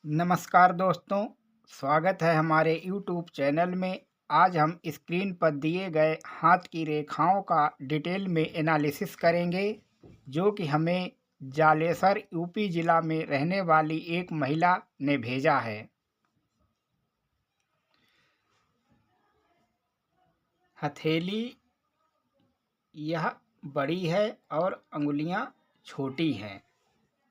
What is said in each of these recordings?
नमस्कार दोस्तों, स्वागत है हमारे यूट्यूब चैनल में। आज हम स्क्रीन पर दिए गए हाथ की रेखाओं का डिटेल में एनालिसिस करेंगे, जो कि हमें जालेसर यूपी जिला में रहने वाली एक महिला ने भेजा है। हथेली यह बड़ी है और अंगुलियां छोटी हैं।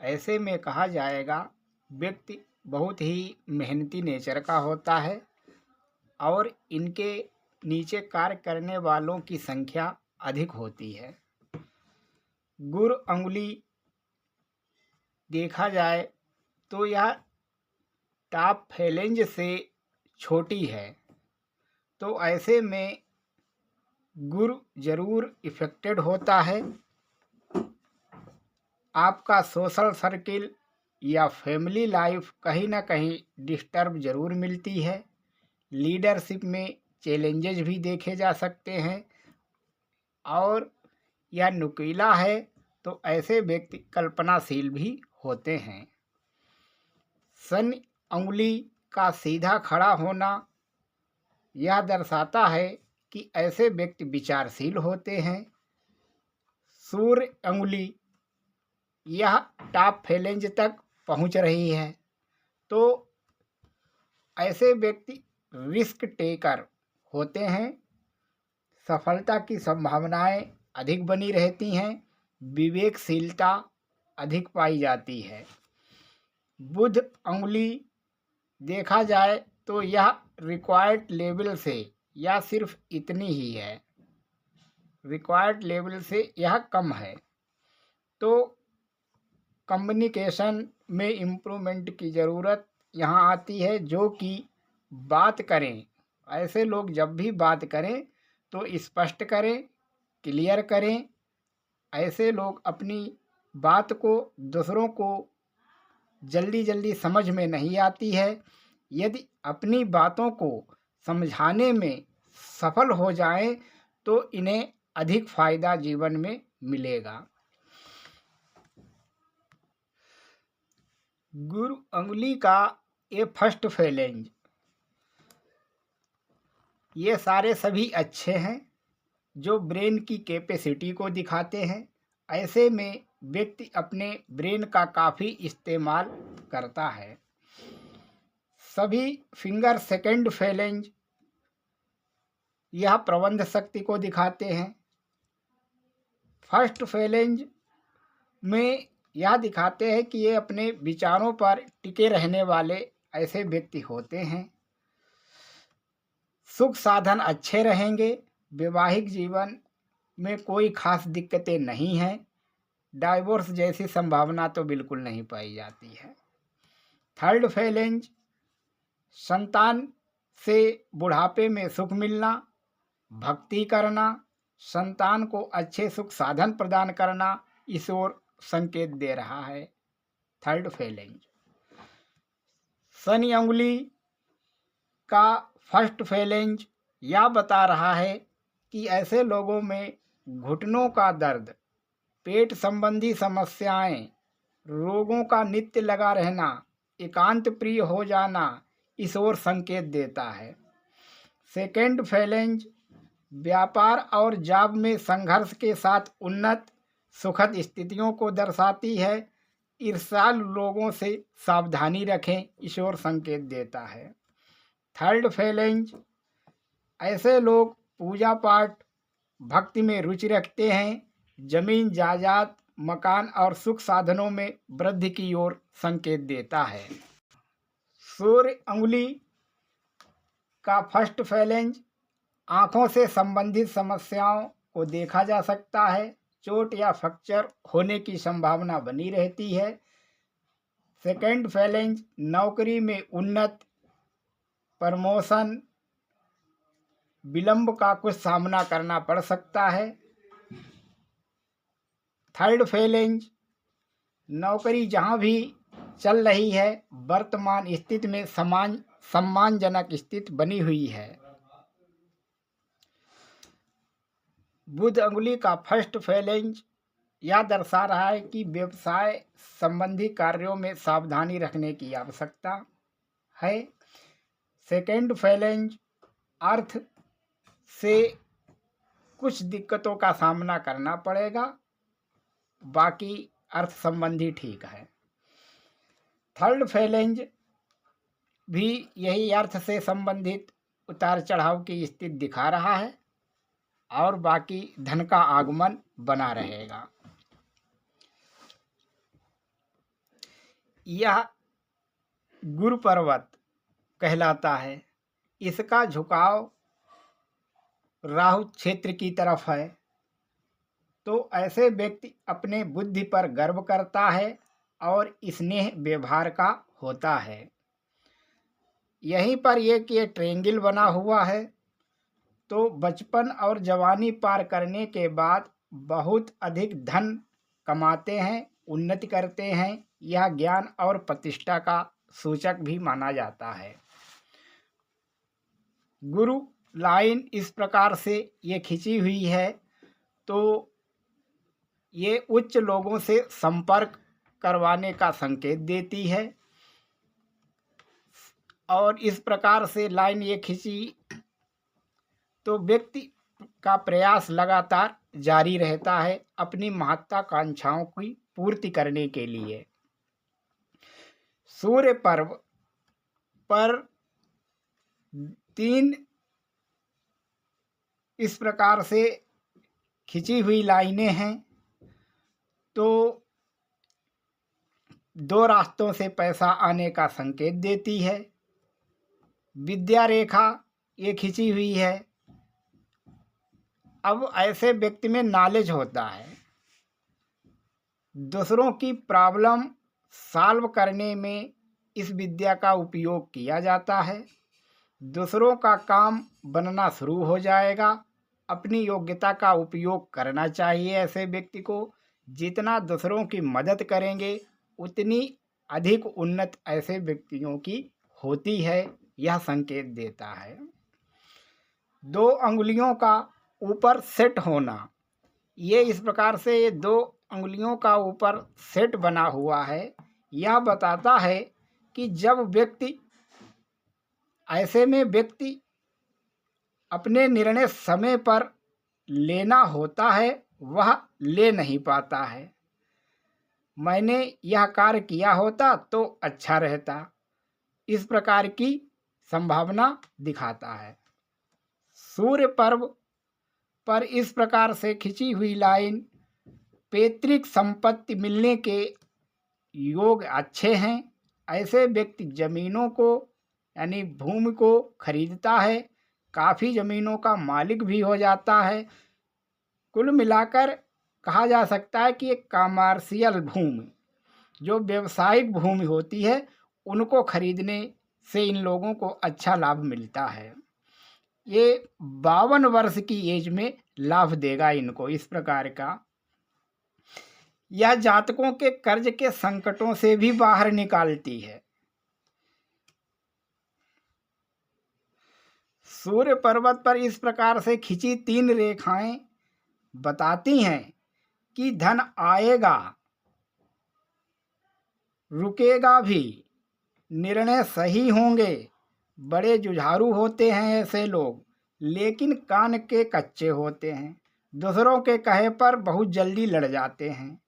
ऐसे में कहा जाएगा व्यक्ति बहुत ही मेहनती नेचर का होता है और इनके नीचे कार्य करने वालों की संख्या अधिक होती है। गुर अंगुली देखा जाए तो यह टॉप फैलेंज से छोटी है, तो ऐसे में गुर जरूर इफेक्टेड होता है। आपका सोशल सर्किल या फैमिली लाइफ कहीं ना कहीं डिस्टर्ब जरूर मिलती है। लीडरशिप में चैलेंजेस भी देखे जा सकते हैं और यह नुकीला है तो ऐसे व्यक्ति कल्पनाशील भी होते हैं। शनि अंगुली का सीधा खड़ा होना यह दर्शाता है कि ऐसे व्यक्ति विचारशील होते हैं। सूर्य अंगुली यह टॉप फैलेंज तक पहुंच रही है, तो ऐसे व्यक्ति रिस्क टेकर होते हैं। सफलता की संभावनाएं अधिक बनी रहती हैं। विवेकशीलता अधिक पाई जाती है। बुध अंगुली देखा जाए तो यह रिक्वायर्ड लेवल से या सिर्फ इतनी ही है, रिक्वायर्ड लेवल से यह कम है, तो कम्युनिकेशन में इम्प्रूवमेंट की ज़रूरत यहाँ आती है। जो कि बात करें, ऐसे लोग जब भी बात करें तो स्पष्ट करें, क्लियर करें। ऐसे लोग अपनी बात को दूसरों को जल्दी जल्दी समझ में नहीं आती है। यदि अपनी बातों को समझाने में सफल हो जाएं तो इन्हें अधिक फायदा जीवन में मिलेगा। गुरु अंगुली का ये फर्स्ट फैलेंज, ये सारे सभी अच्छे हैं जो ब्रेन की कैपेसिटी को दिखाते हैं। ऐसे में व्यक्ति अपने ब्रेन का काफ़ी इस्तेमाल करता है। सभी फिंगर सेकंड फैलेंज यह प्रबंध शक्ति को दिखाते हैं। फर्स्ट फैलेंज में यह दिखाते हैं कि ये अपने विचारों पर टिके रहने वाले ऐसे व्यक्ति होते हैं। सुख साधन अच्छे रहेंगे। वैवाहिक जीवन में कोई खास दिक्कतें नहीं हैं। डाइवोर्स जैसी संभावना तो बिल्कुल नहीं पाई जाती है। थर्ड फैलेंज, संतान से बुढ़ापे में सुख मिलना, भक्ति करना, संतान को अच्छे सुख साधन प्रदान करना, इस ओर संकेत दे रहा है थर्ड फैलेंज। शनि अंगुली का फर्स्ट फैलेंज यह बता रहा है कि ऐसे लोगों में घुटनों का दर्द, पेट संबंधी समस्याएं, रोगों का नित्य लगा रहना, एकांत प्रिय हो जाना, इस ओर संकेत देता है। सेकेंड फैलेंज व्यापार और जॉब में संघर्ष के साथ उन्नत सुखद स्थितियों को दर्शाती है। ईर्ष्यालु लोगों से सावधानी रखें, इस ओर संकेत देता है। थर्ड फैलेंज, ऐसे लोग पूजा पाठ भक्ति में रुचि रखते हैं। जमीन जायदाद मकान और सुख साधनों में वृद्धि की ओर संकेत देता है। सूर्य अंगुली का फर्स्ट फैलेंज आँखों से संबंधित समस्याओं को देखा जा सकता है। चोट या फ्रैक्चर होने की संभावना बनी रहती है। सेकेंड फैलेंज नौकरी में उन्नत, प्रमोशन, विलंब का कुछ सामना करना पड़ सकता है। थर्ड फैलेंज नौकरी जहाँ भी चल रही है, वर्तमान स्थिति में सम्मानजनक स्थिति बनी हुई है। बुध अंगुली का फर्स्ट फैलेंज यह दर्शा रहा है कि व्यवसाय संबंधी कार्यों में सावधानी रखने की आवश्यकता है। सेकेंड फैलेंज अर्थ से कुछ दिक्कतों का सामना करना पड़ेगा, बाकी अर्थ संबंधी ठीक है। थर्ड फैलेंज भी यही अर्थ से संबंधित उतार चढ़ाव की स्थिति दिखा रहा है और बाकी धन का आगमन बना रहेगा। यह गुरु पर्वत कहलाता है। इसका झुकाव राहु क्षेत्र की तरफ है, तो ऐसे व्यक्ति अपने बुद्धि पर गर्व करता है और स्नेह व्यवहार का होता है। यहीं पर ये ट्रेंगल बना हुआ है, तो बचपन और जवानी पार करने के बाद बहुत अधिक धन कमाते हैं, उन्नति करते हैं। यह ज्ञान और प्रतिष्ठा का सूचक भी माना जाता है। गुरु लाइन इस प्रकार से ये खिंची हुई है, तो ये उच्च लोगों से संपर्क करवाने का संकेत देती है। और इस प्रकार से लाइन ये खिंची तो व्यक्ति का प्रयास लगातार जारी रहता है अपनी महत्वाकांक्षाओं की पूर्ति करने के लिए। सूर्य पर्व पर 3 इस प्रकार से खिंची हुई लाइनें हैं, तो 2 रास्तों से पैसा आने का संकेत देती है। विद्या रेखा ये खिंची हुई है। अब ऐसे व्यक्ति में नॉलेज होता है, दूसरों की प्रॉब्लम सॉल्व करने में इस विद्या का उपयोग किया जाता है। दूसरों का काम बनना शुरू हो जाएगा। अपनी योग्यता का उपयोग करना चाहिए ऐसे व्यक्ति को। जितना दूसरों की मदद करेंगे उतनी अधिक उन्नत ऐसे व्यक्तियों की होती है, यह संकेत देता है। 2 अंगुलियों का ऊपर सेट होना, ये इस प्रकार से ये 2 अंगुलियों का ऊपर सेट बना हुआ है। यह बताता है कि जब व्यक्ति ऐसे में व्यक्ति अपने निर्णय समय पर लेना होता है, वह ले नहीं पाता है। मैंने यह कार्य किया होता तो अच्छा रहता, इस प्रकार की संभावना दिखाता है। सूर्य पर्व पर इस प्रकार से खिंची हुई लाइन पैतृक संपत्ति मिलने के योग अच्छे हैं। ऐसे व्यक्ति जमीनों को यानी भूमि को खरीदता है, काफ़ी ज़मीनों का मालिक भी हो जाता है। कुल मिलाकर कहा जा सकता है कि एक कमर्शियल भूमि, जो व्यावसायिक भूमि होती है, उनको खरीदने से इन लोगों को अच्छा लाभ मिलता है। ये 52 वर्ष की एज में लाभ देगा इनको इस प्रकार का। यह जातकों के कर्ज के संकटों से भी बाहर निकालती है। सूर्य पर्वत पर इस प्रकार से खिंची 3 रेखाएं बताती हैं कि धन आएगा, रुकेगा भी, निर्णय सही होंगे। बड़े जुझारू होते हैं ऐसे लोग, लेकिन कान के कच्चे होते हैं। दूसरों के कहे पर बहुत जल्दी लड़ जाते हैं।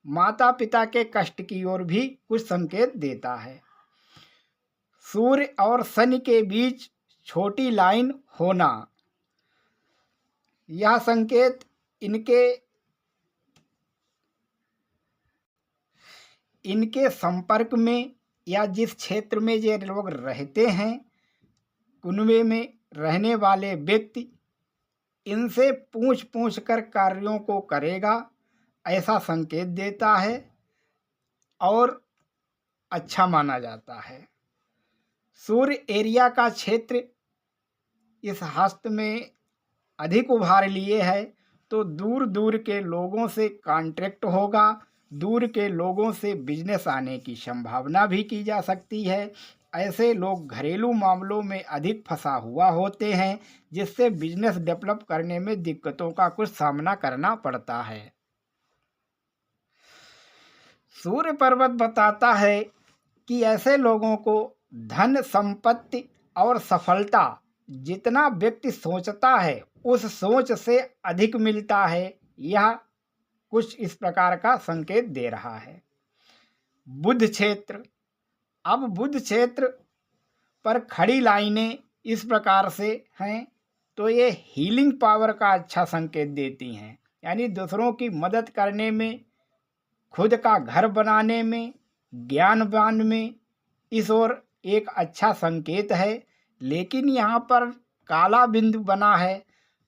माता पिता के कष्ट की ओर भी कुछ संकेत देता है। सूर्य और शनि के बीच छोटी लाइन होना, यह संकेत इनके संपर्क में या जिस क्षेत्र में ये लोग रहते हैं, कुनबे में रहने वाले व्यक्ति इनसे पूछ कर कार्यों को करेगा, ऐसा संकेत देता है और अच्छा माना जाता है। सूर्य एरिया का क्षेत्र इस हस्त में अधिक उभार लिए है, तो दूर दूर के लोगों से कॉन्ट्रैक्ट होगा, दूर के लोगों से बिजनेस आने की संभावना भी की जा सकती है। ऐसे लोग घरेलू मामलों में अधिक फंसा हुआ होते हैं, जिससे बिजनेस डेवलप करने में दिक्कतों का कुछ सामना करना पड़ता है। सूर्य पर्वत बताता है कि ऐसे लोगों को धन संपत्ति और सफलता जितना व्यक्ति सोचता है उस सोच से अधिक मिलता है। यह कुछ इस प्रकार का संकेत दे रहा है। बुध क्षेत्र, अब बुध क्षेत्र पर खड़ी लाइनें इस प्रकार से हैं तो ये हीलिंग पावर का अच्छा संकेत देती हैं, यानी दूसरों की मदद करने में, खुद का घर बनाने में, ज्ञानवान में, इस ओर एक अच्छा संकेत है। लेकिन यहाँ पर काला बिंदु बना है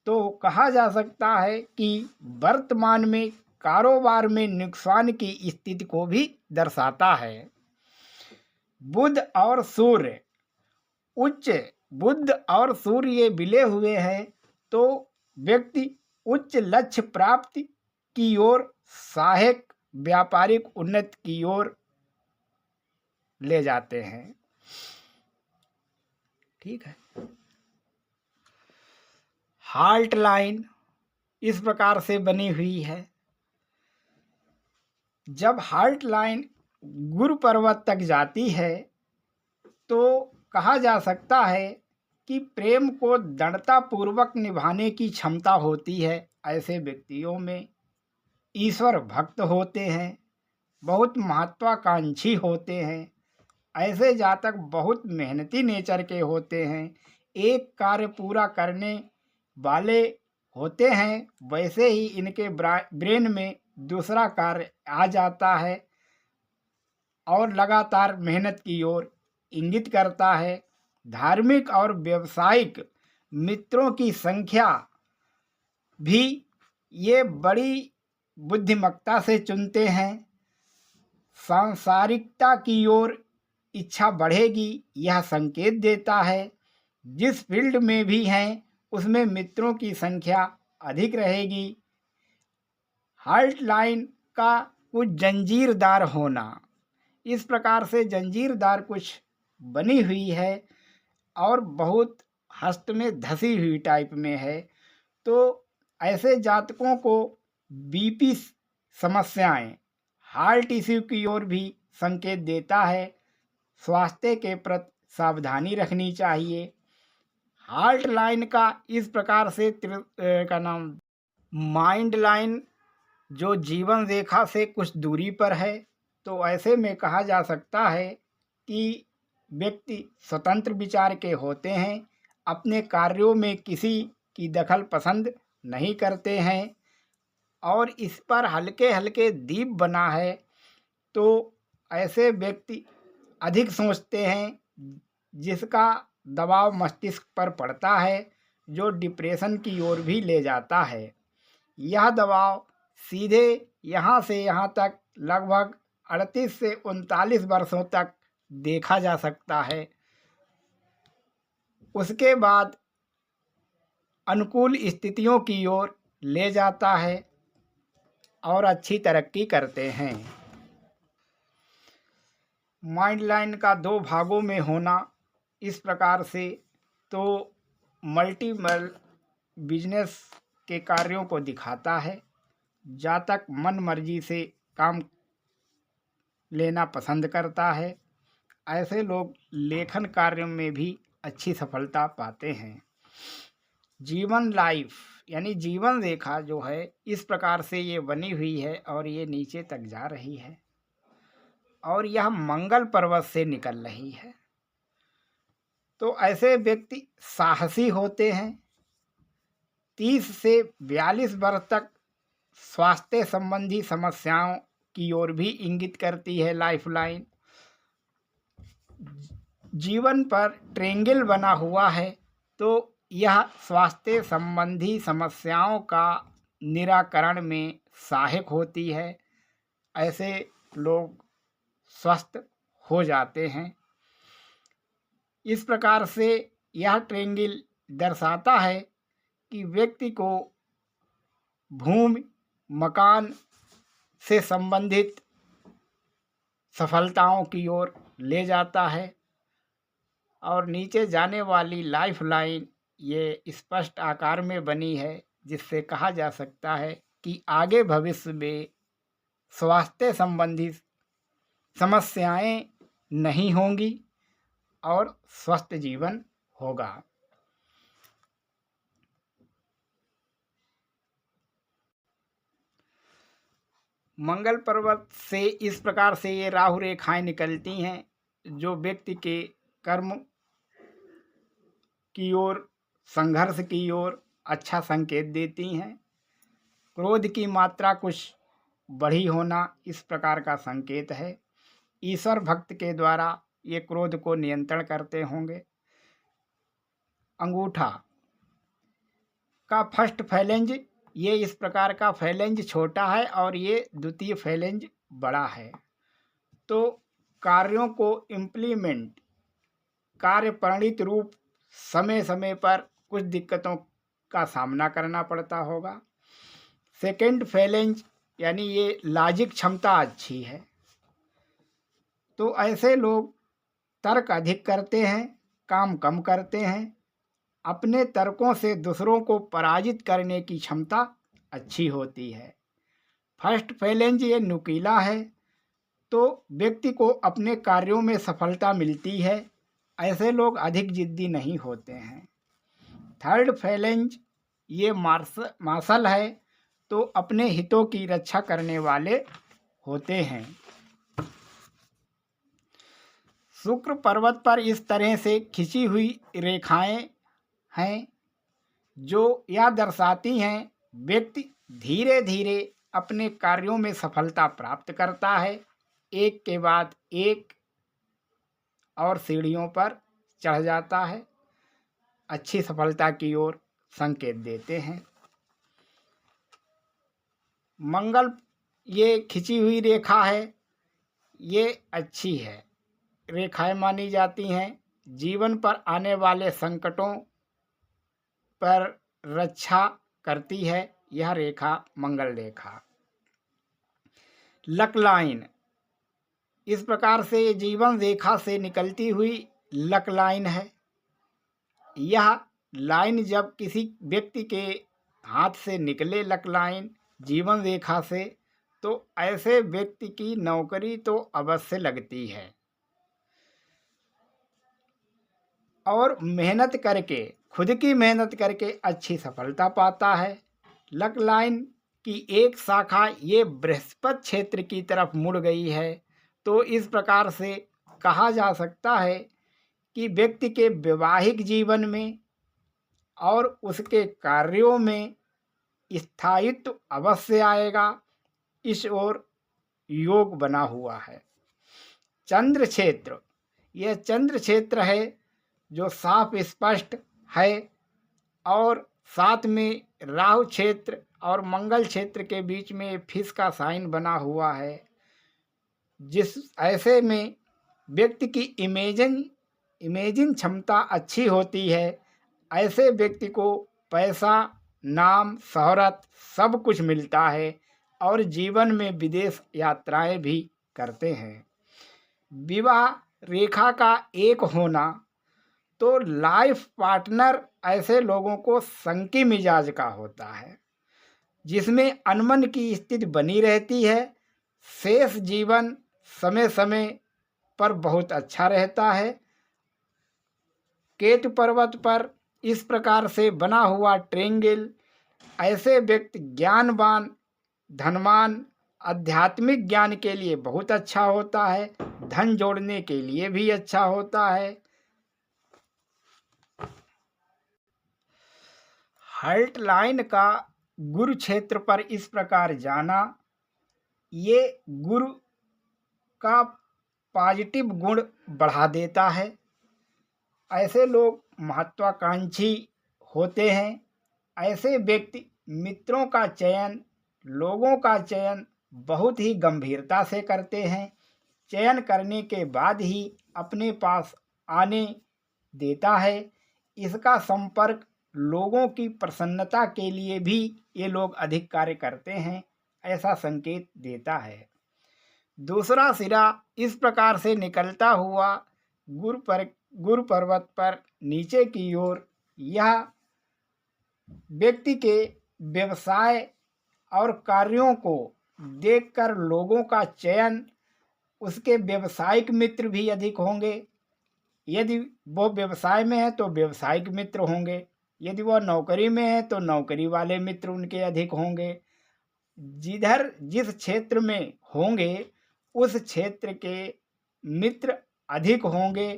तो कहा जा सकता है कि वर्तमान में कारोबार में नुकसान की स्थिति को भी दर्शाता है। बुध और सूर्य उच्च, बुध और सूर्य ये मिले हुए हैं तो व्यक्ति उच्च लक्ष्य प्राप्ति की ओर, सहायक व्यापारिक उन्नति की ओर ले जाते हैं। ठीक है। हाल्ट लाइन इस प्रकार से बनी हुई है। जब हाल्ट लाइन गुरु पर्वत तक जाती है तो कहा जा सकता है कि प्रेम को दृढ़तापूर्वक निभाने की क्षमता होती है। ऐसे व्यक्तियों में ईश्वर भक्त होते हैं, बहुत महत्वाकांक्षी होते हैं। ऐसे जातक बहुत मेहनती नेचर के होते हैं, एक कार्य पूरा करने वाले होते हैं। वैसे ही इनके ब्रेन में दूसरा कार्य आ जाता है और लगातार मेहनत की ओर इंगित करता है। धार्मिक और व्यावसायिक मित्रों की संख्या भी ये बड़ी बुद्धिमत्ता से चुनते हैं। सांसारिकता की ओर इच्छा बढ़ेगी, यह संकेत देता है। जिस फील्ड में भी हैं उसमें मित्रों की संख्या अधिक रहेगी। हाल्ट लाइन का कुछ जंजीरदार होना, इस प्रकार से जंजीरदार कुछ बनी हुई है और बहुत हस्त में धसी हुई टाइप में है। तो ऐसे जातकों को बीपी समस्याएं, हार्ट इश्यू की ओर भी संकेत देता है। स्वास्थ्य के प्रति सावधानी रखनी चाहिए। हार्ट लाइन का इस प्रकार से का नाम माइंड लाइन जो जीवन रेखा से कुछ दूरी पर है तो ऐसे में कहा जा सकता है कि व्यक्ति स्वतंत्र विचार के होते हैं, अपने कार्यों में किसी की दखल पसंद नहीं करते हैं और इस पर हल्के हल्के दीप बना है तो ऐसे व्यक्ति अधिक सोचते हैं, जिसका दबाव मस्तिष्क पर पड़ता है जो डिप्रेशन की ओर भी ले जाता है। यह दबाव सीधे यहाँ से यहाँ तक लगभग 38 से 39 वर्षों तक देखा जा सकता है। उसके बाद अनुकूल स्थितियों की ओर ले जाता है और अच्छी तरक्की करते हैं। माइंड लाइन का 2 भागों में होना इस प्रकार से तो मल्टीपल बिजनेस के कार्यों को दिखाता है। जातक मन मर्जी से काम लेना पसंद करता है। ऐसे लोग लेखन कार्यों में भी अच्छी सफलता पाते हैं। जीवन लाइफ यानी जीवन रेखा जो है इस प्रकार से ये बनी हुई है और ये नीचे तक जा रही है और यह मंगल पर्वत से निकल रही है। तो ऐसे व्यक्ति साहसी होते हैं। 30 से 42 वर्ष तक स्वास्थ्य संबंधी समस्याओं की ओर भी इंगित करती है लाइफ लाइन। जीवन पर ट्रेंगल बना हुआ है तो यह स्वास्थ्य संबंधी समस्याओं का निराकरण में सहायक होती है। ऐसे लोग स्वस्थ हो जाते हैं। इस प्रकार से यह ट्रेंगल दर्शाता है कि व्यक्ति को भूमि मकान से संबंधित सफलताओं की ओर ले जाता है और नीचे जाने वाली लाइफ लाइन ये स्पष्ट आकार में बनी है, जिससे कहा जा सकता है कि आगे भविष्य में स्वास्थ्य संबंधी समस्याएं नहीं होंगी और स्वस्थ जीवन होगा। मंगल पर्वत से इस प्रकार से ये राहु रेखाएं निकलती हैं जो व्यक्ति के कर्म की ओर, संघर्ष की ओर अच्छा संकेत देती हैं। क्रोध की मात्रा कुछ बढ़ी होना इस प्रकार का संकेत है। ईश्वर भक्त के द्वारा ये क्रोध को नियंत्रण करते होंगे। अंगूठा का फर्स्ट फैलेंज, ये इस प्रकार का फैलेंज छोटा है और ये द्वितीय फैलेंज बड़ा है। तो कार्यों को इम्प्लीमेंट, कार्य परिणित रूप समय समय पर कुछ दिक्कतों का सामना करना पड़ता होगा। सेकेंड फैलेंज यानी ये लॉजिक क्षमता अच्छी है। तो ऐसे लोग तर्क अधिक करते हैं, काम कम करते हैं। अपने तर्कों से दूसरों को पराजित करने की क्षमता अच्छी होती है। फर्स्ट फैलेंज ये नुकीला है, तो व्यक्ति को अपने कार्यों में सफलता मिलती है। ऐसे लोग अधिक जिद्दी नहीं होते हैं। थर्ड फैलेंज ये मार्शल है, तो अपने हितों की रक्षा करने वाले होते हैं। शुक्र पर्वत पर इस तरह से खिंची हुई रेखाएं हैं जो यह दर्शाती हैं व्यक्ति धीरे धीरे अपने कार्यों में सफलता प्राप्त करता है, एक के बाद एक और सीढ़ियों पर चढ़ जाता है, अच्छी सफलता की ओर संकेत देते हैं। मंगल ये खिंची हुई रेखा है, ये अच्छी है, रेखाएं मानी जाती हैं। जीवन पर आने वाले संकटों पर रक्षा करती है यह रेखा, मंगल रेखा। लक लाइन इस प्रकार से जीवन रेखा से निकलती हुई लक लाइन है। यह लाइन जब किसी व्यक्ति के हाथ से निकले, लक लाइन जीवन रेखा से, तो ऐसे व्यक्ति की नौकरी तो अवश्य लगती है और मेहनत करके, खुद की मेहनत करके अच्छी सफलता पाता है। लक लाइन की एक शाखा ये बृहस्पति क्षेत्र की तरफ मुड़ गई है, तो इस प्रकार से कहा जा सकता है कि व्यक्ति के वैवाहिक जीवन में और उसके कार्यों में स्थायित्व अवश्य आएगा, इस ओर योग बना हुआ है। चंद्र क्षेत्र, यह चंद्र क्षेत्र है जो साफ स्पष्ट है और साथ में राहु क्षेत्र और मंगल क्षेत्र के बीच में फिश का साइन बना हुआ है। जिस ऐसे में व्यक्ति की इमेजिन क्षमता अच्छी होती है। ऐसे व्यक्ति को पैसा, नाम, शोहरत सब कुछ मिलता है और जीवन में विदेश यात्राएं भी करते हैं। विवाह रेखा का एक होना, तो लाइफ पार्टनर ऐसे लोगों को संकी मिजाज का होता है जिसमें अनमन की स्थिति बनी रहती है। शेष जीवन समय समय पर बहुत अच्छा रहता है। केतु पर्वत पर इस प्रकार से बना हुआ ट्रेंगल ऐसे व्यक्ति ज्ञानवान, धनवान, आध्यात्मिक ज्ञान के लिए बहुत अच्छा होता है, धन जोड़ने के लिए भी अच्छा होता है। हर्ट लाइन का गुरु क्षेत्र पर इस प्रकार जाना, ये गुरु का पॉजिटिव गुण बढ़ा देता है। ऐसे लोग महत्वाकांक्षी होते हैं। ऐसे व्यक्ति मित्रों का चयन, लोगों का चयन बहुत ही गंभीरता से करते हैं। चयन करने के बाद ही अपने पास आने देता है। इसका संपर्क लोगों की प्रसन्नता के लिए भी ये लोग अधिक कार्य करते हैं, ऐसा संकेत देता है। दूसरा सिरा इस प्रकार से निकलता हुआ गुरु पर्वत पर नीचे की ओर, यह व्यक्ति के व्यवसाय और कार्यों को देखकर लोगों का चयन उसके व्यवसायिक मित्र भी अधिक होंगे। यदि वो व्यवसाय में है तो व्यवसायिक मित्र होंगे, यदि वह नौकरी में है तो नौकरी वाले मित्र उनके अधिक होंगे। जिधर जिस क्षेत्र में होंगे उस क्षेत्र के मित्र अधिक होंगे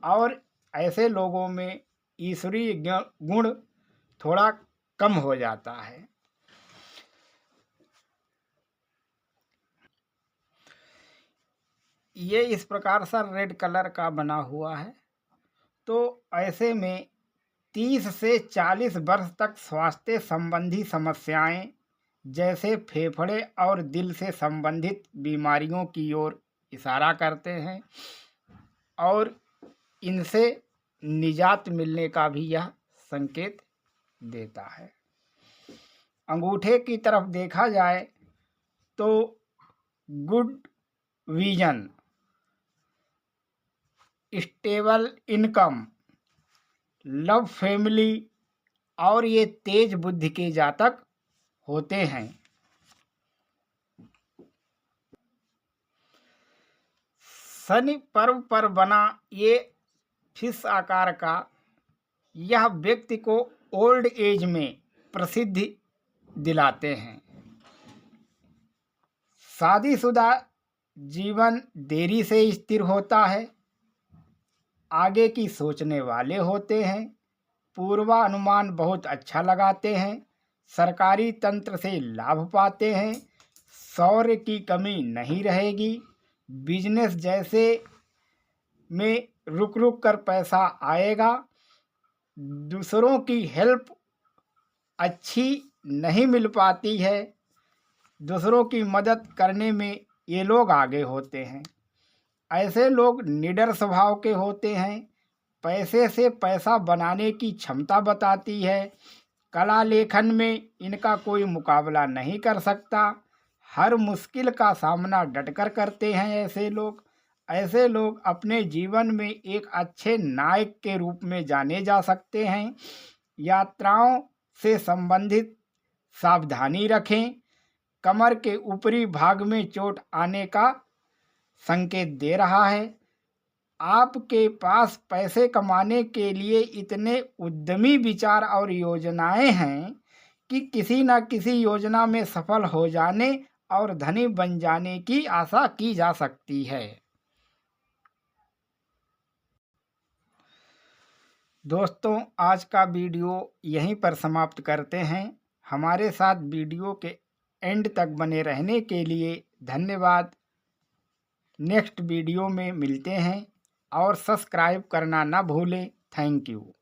और ऐसे लोगों में ईश्वरीय गुण थोड़ा कम हो जाता है। ये इस प्रकार सा रेड कलर का बना हुआ है। तो ऐसे में 30 से 40 वर्ष तक स्वास्थ्य संबंधी समस्याएं जैसे फेफड़े और दिल से संबंधित बीमारियों की ओर इशारा करते हैं और इनसे निजात मिलने का भी यह संकेत देता है। अंगूठे की तरफ देखा जाए तो good vision, stable income, love family और ये तेज बुद्धि के जातक होते हैं। शनि पर्व पर बना ये फिश आकार का यह व्यक्ति को ओल्ड एज में प्रसिद्धि दिलाते हैं। शादीशुदा जीवन देरी से स्थिर होता है, आगे की सोचने वाले होते हैं, पूर्वानुमान बहुत अच्छा लगाते हैं, सरकारी तंत्र से लाभ पाते हैं, शौर्य की कमी नहीं रहेगी, बिजनेस जैसे में रुक रुक कर पैसा आएगा, दूसरों की हेल्प अच्छी नहीं मिल पाती है, दूसरों की मदद करने में ये लोग आगे होते हैं। ऐसे लोग निडर स्वभाव के होते हैं, पैसे से पैसा बनाने की क्षमता बताती है, कला लेखन में इनका कोई मुकाबला नहीं कर सकता, हर मुश्किल का सामना डटकर करते हैं। ऐसे लोग अपने जीवन में एक अच्छे नायक के रूप में जाने जा सकते हैं। यात्राओं से संबंधित सावधानी रखें, कमर के ऊपरी भाग में चोट आने का संकेत दे रहा है। आपके पास पैसे कमाने के लिए इतने उद्यमी विचार और योजनाएं हैं कि किसी न किसी योजना में सफल हो जाने और धनी बन जाने की आशा की जा सकती है। दोस्तों, आज का वीडियो यहीं पर समाप्त करते हैं। हमारे साथ वीडियो के एंड तक बने रहने के लिए धन्यवाद। नेक्स्ट वीडियो में मिलते हैं और सब्सक्राइब करना ना भूलें। Thank you.